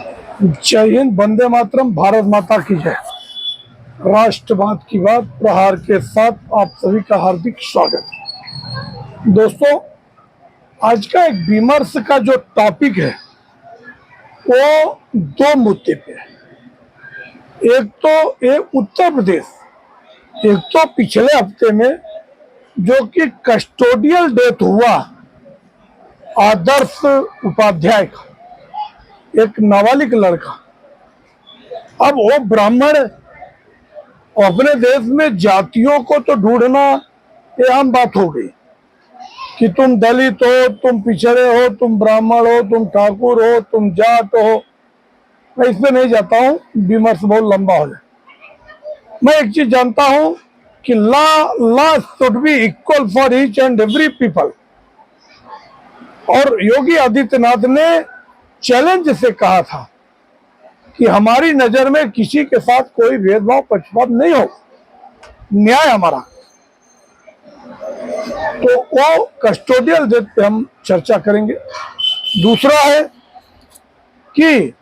जय हिंद, वंदे मातरम, भारत माता की जय। राष्ट्रवाद की बात प्रहार के साथ आप सभी का हार्दिक स्वागत। दोस्तों, आज का एक विमर्श का जो टॉपिक है वो दो मुद्दे पे है। एक तो एक उत्तर प्रदेश, एक तो पिछले हफ्ते में जो कि कस्टोडियल डेथ हुआ आदर्श उपाध्याय का, एक नाबालिग लड़का। अब वो ब्राह्मण, अपने देश में जातियों को तो ढूंढना ये आम बात हो गई कि तुम दलित हो, तुम पिछड़े हो, तुम ब्राह्मण हो, तुम ठाकुर हो, तुम जाट हो। मैं इसमें नहीं जाता हूँ, विमर्श बहुत लंबा हो जाए। मैं एक चीज जानता हूँ कि law should be equal for each and every people. और योगी आदित्यनाथ ने चैलेंज से कहा था कि हमारी नजर में किसी के साथ कोई भेदभाव पक्षपात नहीं हो, न्याय हमारा। तो वो कस्टोडियल डेथ पे हम चर्चा करेंगे। दूसरा है कि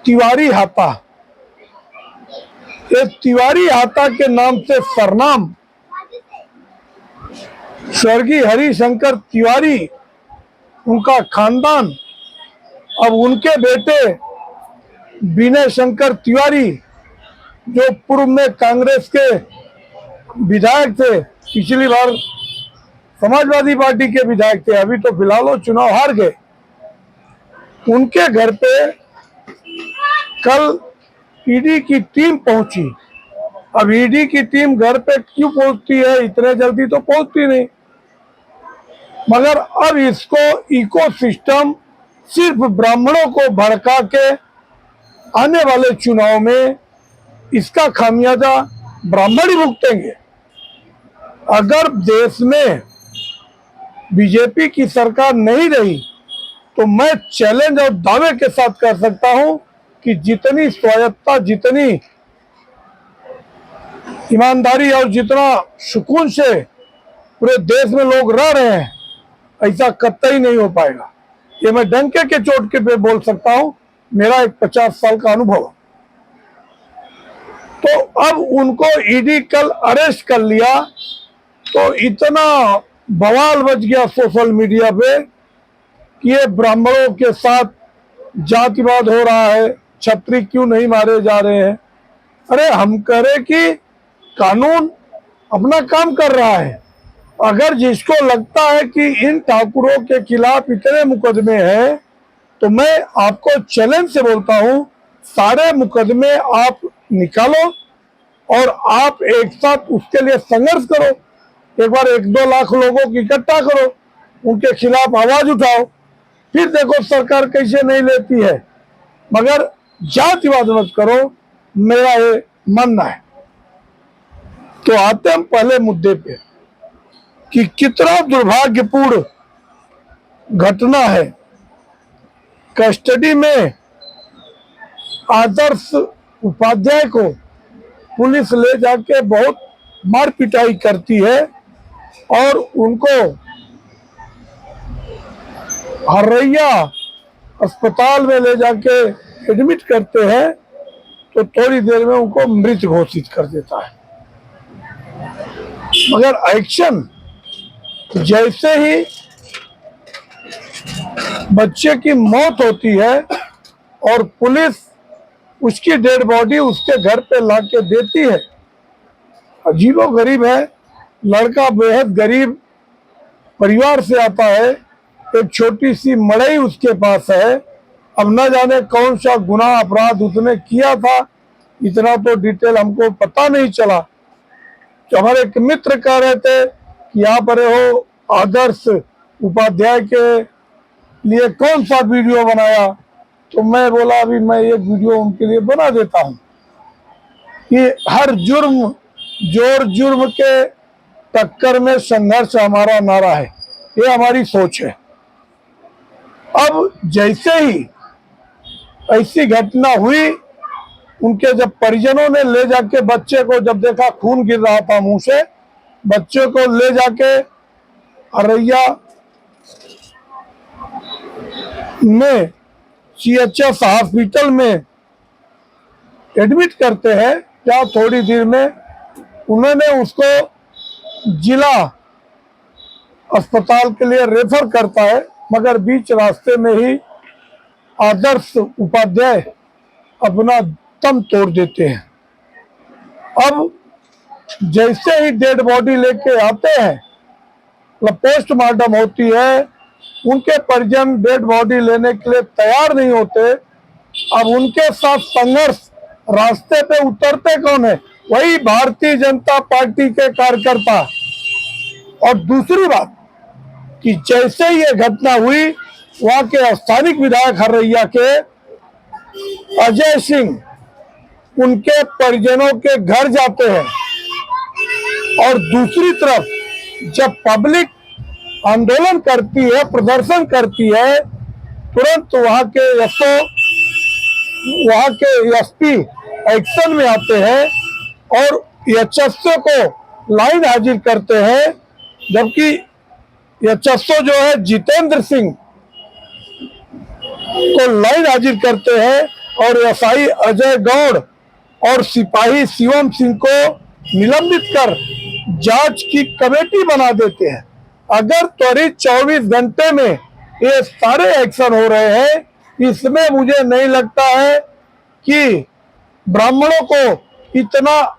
तिवारी हाता, ये तिवारी हाता के नाम से सरनाम स्वर्गीय हरिशंकर तिवारी, उनका खानदान, अब उनके बेटे विनय शंकर तिवारी जो पूर्व में कांग्रेस के विधायक थे, पिछली बार समाजवादी पार्टी के विधायक थे, अभी तो फिलहाल वो चुनाव हार गए। उनके घर पे कल ईडी की टीम पहुंची। अब ईडी की टीम घर पे क्यों पहुंचती है? इतने जल्दी तो पहुंचती नहीं, मगर अब इसको इकोसिस्टम सिर्फ ब्राह्मणों को भड़का के आने वाले चुनाव में इसका खामियाजा ब्राह्मण ही भुगतेंगे। अगर देश में बीजेपी की सरकार नहीं रही तो मैं चैलेंज और दावे के साथ कर सकता हूं कि जितनी स्वायत्ता, जितनी ईमानदारी और जितना सुकून से पूरे देश में लोग रह रहे हैं, ऐसा कतई नहीं हो पाएगा। ये मैं डंके के चोट के पे बोल सकता हूं, मेरा एक 50 साल का अनुभव। तो अब उनको ईडी कल अरेस्ट कर लिया तो इतना बवाल बच गया सोशल मीडिया पे कि ये ब्राह्मणों के साथ जातिवाद हो रहा है, छत्री क्यों नहीं मारे जा रहे हैं। अरे हम कह रहे कि कानून अपना काम कर रहा है। अगर जिसको लगता है कि इन ठाकुरों के खिलाफ इतने मुकदमे हैं तो मैं आपको चैलेंज से बोलता हूं, सारे मुकदमे आप निकालो और आप एक साथ उसके लिए संघर्ष करो। एक बार 1-2 लाख लोगों की इकट्ठा करो, उनके खिलाफ आवाज उठाओ, फिर देखो सरकार कैसे नहीं लेती है। मगर जातिवाद मत करो, मेरा ये मानना है। तो आते हम पहले मुद्दे पे कि कितना दुर्भाग्यपूर्ण घटना है। कस्टडी में आदर्श उपाध्याय को पुलिस ले जाके बहुत मार पिटाई करती है और उनको हरैया अस्पताल में ले जाके एडमिट करते हैं तो थोड़ी देर में उनको मृत घोषित कर देता है। मगर एक्शन जैसे ही बच्चे की मौत होती है और पुलिस उसकी डेड बॉडी उसके घर पे लाके देती है, अजीबोगरीब है। लड़का बेहद गरीब परिवार से आता है, एक छोटी सी मड़ई उसके पास है। अब न जाने कौन सा गुनाह अपराध उसने किया था, इतना तो डिटेल हमको पता नहीं चला। तो हमारे एक मित्र कह रहे थे कि आप रहे हो आदर्श उपाध्याय के लिए कौन सा वीडियो बनाया, तो मैं बोला अभी मैं एक वीडियो उनके लिए बना देता हूं कि हर जुर्म जोर जुर्म के टक्कर में संघर्ष हमारा नारा है, ये हमारी सोच है। अब जैसे ही ऐसी घटना हुई, उनके जब परिजनों ने ले जाके बच्चे को, जब देखा खून गिर रहा था मुंह से, बच्चे को ले जाके अरैया में CHS हॉस्पिटल में एडमिट करते हैं, क्या थोड़ी देर में उन्होंने उसको जिला अस्पताल के लिए रेफर करता है, मगर बीच रास्ते में ही आदर्श उपाध्याय अपना दम तोड़ देते हैं। अब जैसे ही डेड बॉडी लेके आते हैं, पोस्टमार्टम होती है, उनके परिजन डेड बॉडी लेने के लिए तैयार नहीं होते। अब उनके साथ संघर्ष, रास्ते पे उतरते कौन है? वही भारतीय जनता पार्टी के कार्यकर्ता। और दूसरी बात कि जैसे ये घटना हुई, वहां के स्थानिक विधायक हरैया के अजय सिंह उनके परिजनों के घर जाते हैं, और दूसरी तरफ जब पब्लिक आंदोलन करती है, प्रदर्शन करती है, तुरंत वहां के एसपी एक्शन में आते हैं और एचएसओ को लाइन हाजिर करते हैं। जबकि एचएसओ जो है जितेंद्र सिंह को लाइन हाजिर करते हैं और एसआई अजय गौड़ और सिपाही शिवम सिंह को निलंबित कर जांच की कमेटी बना देते हैं। अगर त्वरित 24 घंटे में ये सारे एक्शन हो रहे हैं, इसमें मुझे नहीं लगता है कि ब्राह्मणों को इतना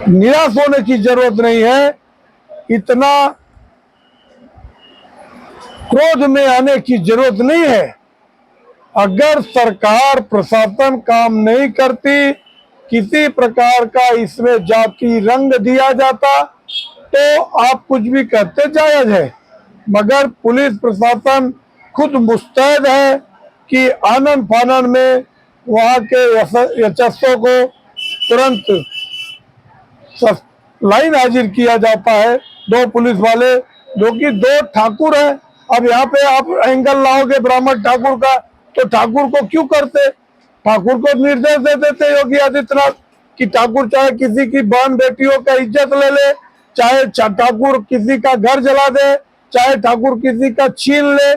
निराश होने की जरूरत नहीं है, इतना क्रोध में आने की जरूरत नहीं है। अगर सरकार प्रशासन काम नहीं करती, किसी प्रकार का इसमें जाति रंग दिया जाता, तो आप कुछ भी कहते जायज है। मगर पुलिस प्रशासन खुद मुस्तैद है कि आनन फानन में वहां के एचएसओ को तुरंत लाइन हाजिर किया जाता है। दो पुलिस वाले, जो कि दो ठाकुर हैं। अब यहाँ पे आप एंगल लाओगे ब्राह्मण ठाकुर का, तो ठाकुर को क्यों करते? ठाकुर को निर्देश दे देते योगी आदित्यनाथ कि ठाकुर चाहे किसी की बहन बेटियों का इज्जत ले ले, चाहे ठाकुर किसी का घर जला दे, चाहे ठाकुर किसी का छीन ले।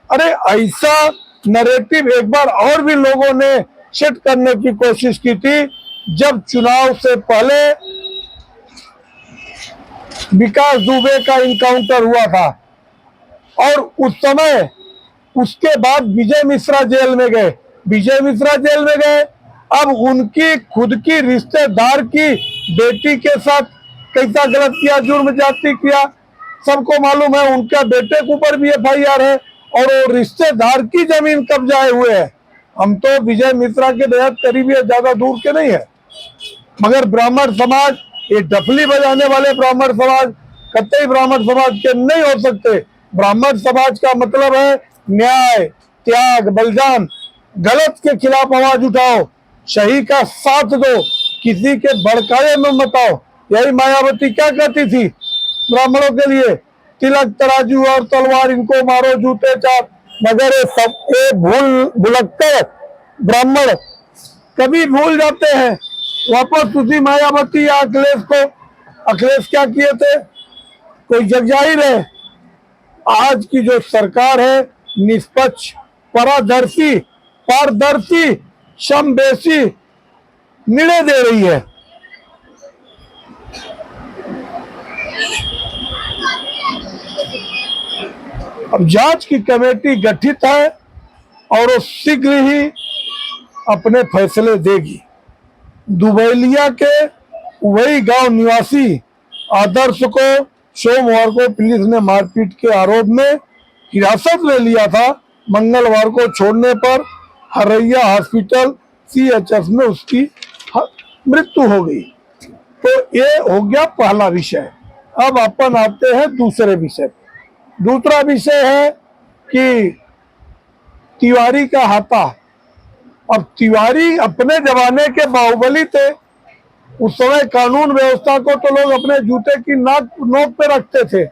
अरे ऐसा नैरेटिव एक बार और भी लोगों ने सेट करने की कोशिश की थी, जब चुनाव से पहले विकास दुबे का इनकाउंटर हुआ था, और उस समय उसके बाद विजय मिश्रा जेल में गए। विजय मिश्रा जेल में गए, अब उनकी खुद की रिश्तेदार की बेटी के साथ कैसा गलत किया, जुर्म जाति किया, सबको मालूम है। उनका बेटे के ऊपर भी FIR है, और वो रिश्तेदार की जमीन कब्जाए हुए है। हम तो विजय मिश्रा के बेहद करीबी है, ज्यादा दूर के नहीं है। मगर ब्राह्मण समाज, ये डफली बजाने वाले ब्राह्मण समाज कतई ब्राह्मण समाज के नहीं हो सकते। ब्राह्मण समाज का मतलब है न्याय, त्याग, बलिदान। गलत के खिलाफ आवाज उठाओ, सही का साथ दो, किसी के भड़काए में मत आओ। यही मायावती क्या कहती थी ब्राह्मणों के लिए? तिलक तराजू और तलवार, इनको मारो जूते चार। मगर ये सब भुलक्कर ब्राह्मण कभी भूल जाते हैं वापस उसी मायावती या अखिलेश को। अखिलेश क्या किए थे? कोई जग जाहिर है। आज की जो सरकार है, निष्पक्ष, पारदर्शी, समवेशी निर्णय दे रही है। अब जांच की कमेटी गठित है और वो शीघ्र ही अपने फैसले देगी। दुबैलिया के वही गांव निवासी आदर्श को सोमवार को पुलिस ने मारपीट के आरोप में हिरासत में लिया था। मंगलवार को छोड़ने पर हरैया हॉस्पिटल CHS में उसकी मृत्यु हो गई। तो ये हो गया पहला विषय। अब अपन आते हैं दूसरे विषय। दूसरा विषय है कि तिवारी का हाथा। अब तिवारी अपने जमाने के बाहुबली थे। उस समय कानून व्यवस्था को तो लोग अपने जूते की नोक पे रखते थे।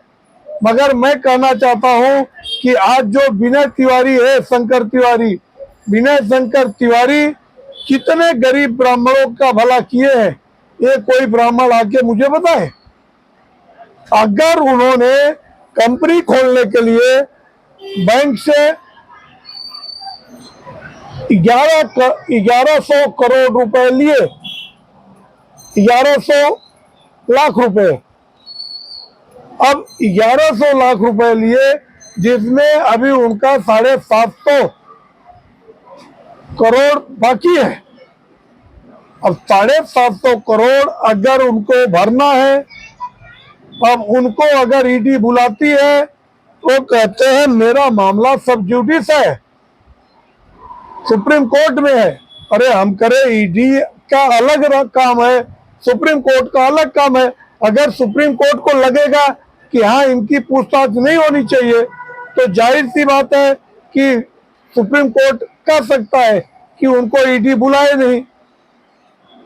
मगर मैं कहना चाहता हूं कि आज जो विनय तिवारी है, विनय शंकर तिवारी कितने गरीब ब्राह्मणों का भला किए हैं, ये कोई ब्राह्मण आके मुझे बताए। अगर उन्होंने कंपनी खोलने के लिए बैंक से 1100 करोड़ रुपए लिए, 1100 लाख रुपए। अब 1100 लाख रुपए लिए, जिसमें अभी उनका 750 करोड़ बाकी है। अब 750 करोड़ अगर उनको भरना है, अब उनको अगर ईडी बुलाती है तो कहते हैं मेरा मामला सब जुडिस है, सुप्रीम कोर्ट में है। अरे हम करें, ईडी का अलग काम है, सुप्रीम कोर्ट का अलग काम है। अगर सुप्रीम कोर्ट को लगेगा कि हाँ इनकी पूछताछ नहीं होनी चाहिए, तो जाहिर सी बात है कि सुप्रीम कोर्ट कह सकता है कि उनको ईडी बुलाए नहीं।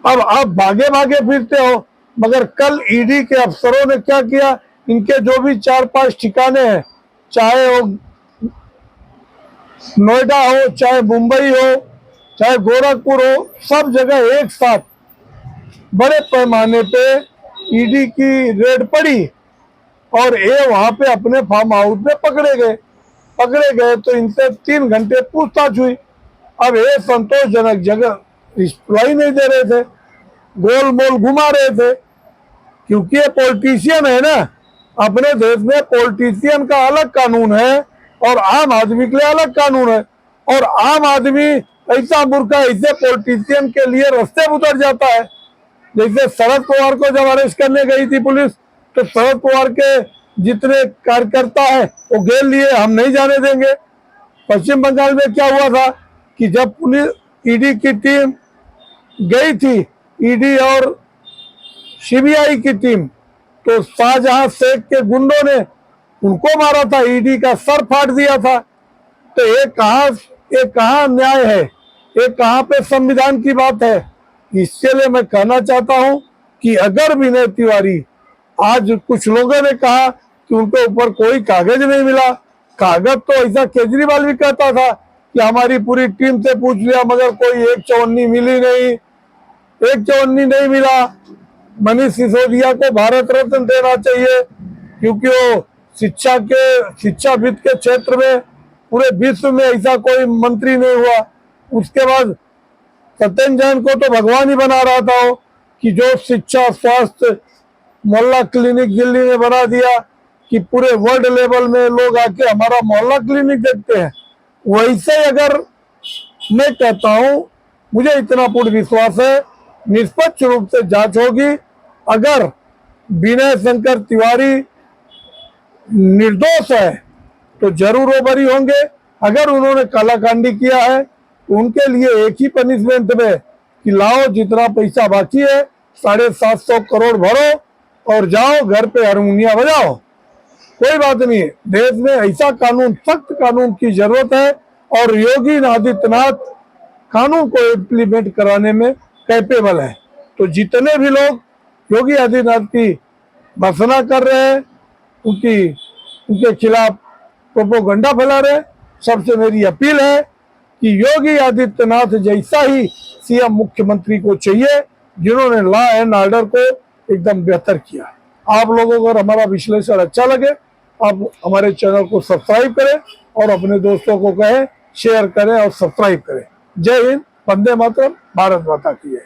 अब आप भागे भागे फिरते हो, मगर कल ईडी के अफसरों ने क्या किया, इनके जो भी 4-5 ठिकाने हैं, चाहे वो नोएडा हो, चाहे मुंबई हो, चाहे गोरखपुर हो, सब जगह एक साथ बड़े पैमाने पे ईडी की रेड पड़ी और ये वहां पे अपने फार्म हाउस में पकड़े गए तो इनसे 3 घंटे पूछताछ हुई। अब ये संतोषजनक जगह रिप्लाई नहीं दे रहे थे, गोल मोल घुमा रहे थे, क्योंकि ये पॉलिटिशियन है ना। अपने देश में पॉलिटिशियन का अलग कानून है और आम आदमी के लिए अलग कानून है। और आम आदमी ऐसा मूर्ख है, ऐसे पॉलिटिशियन के लिए रास्ते में उतर जाता है। जैसे शरद पवार को जब अरेस्ट करने गई थी पुलिस, तो शरद पवार के जितने कार्यकर्ता है वो घेर लिए, हम नहीं जाने देंगे। पश्चिम बंगाल में क्या हुआ था कि जब पुलिस ईडी की टीम गई थी, ईडी और सीबीआई की टीम, तो शाहजहां शेख के गुंडों ने उनको मारा था, ईडी का सर फाड़ दिया था। तो ये कहाँ न्याय है, ये कहाँ पे संविधान की बात है। इसके लिए मैं कहना चाहता हूं कि अगर विनय तिवारी, आज कुछ लोगों ने कहा कि उनके ऊपर कोई कागज नहीं मिला, कागज तो ऐसा केजरीवाल भी कहता था कि हमारी पूरी टीम से पूछ लिया मगर कोई 154 मिली नहीं, 154 नहीं मिला। मनीष सिसोदिया को भारत रत्न देना चाहिए, क्योंकि वो शिक्षाविद के क्षेत्र में पूरे विश्व में ऐसा कोई मंत्री नहीं हुआ। उसके बाद सत्येंद्र जैन को तो भगवान ही बना रहा था वो, कि जो शिक्षा, स्वास्थ्य, मोहल्ला क्लिनिक दिल्ली में बना दिया कि पूरे वर्ल्ड लेवल में लोग आके हमारा मोहल्ला क्लिनिक देखते हैं। वैसे अगर मैं कहता हूं, मुझे इतना पूर्ण विश्वास है निष्पक्ष रूप से जांच होगी। अगर विनय शंकर तिवारी निर्दोष है तो जरूर वो बरी होंगे। अगर उन्होंने कालाकांडी किया है तो उनके लिए एक ही पनिशमेंट में कि लाओ जितना पैसा बाकी है 750 करोड़ भरो और जाओ घर पे हारमोनिया बजाओ। कोई बात नहीं, देश में ऐसा कानून, सख्त कानून की जरूरत है और योगी आदित्यनाथ कानून को इम्प्लीमेंट कराने में कैपेबल है। तो जितने भी लोग योगी आदित्यनाथ की भर्त्सना कर रहे हैं, उनके खिलाफ प्रोपोगंडा फैला रहे हैं, सबसे मेरी अपील है कि योगी आदित्यनाथ जैसा ही सीएम मुख्यमंत्री को चाहिए, जिन्होंने लॉ एंड ऑर्डर को एकदम बेहतर किया। आप लोगों को अगर हमारा विश्लेषण अच्छा लगे, आप हमारे चैनल को सब्सक्राइब करें और अपने दोस्तों को कहें, शेयर करें और सब्सक्राइब करें। जय हिंद, वंदे मातरम, भारत माता की जय।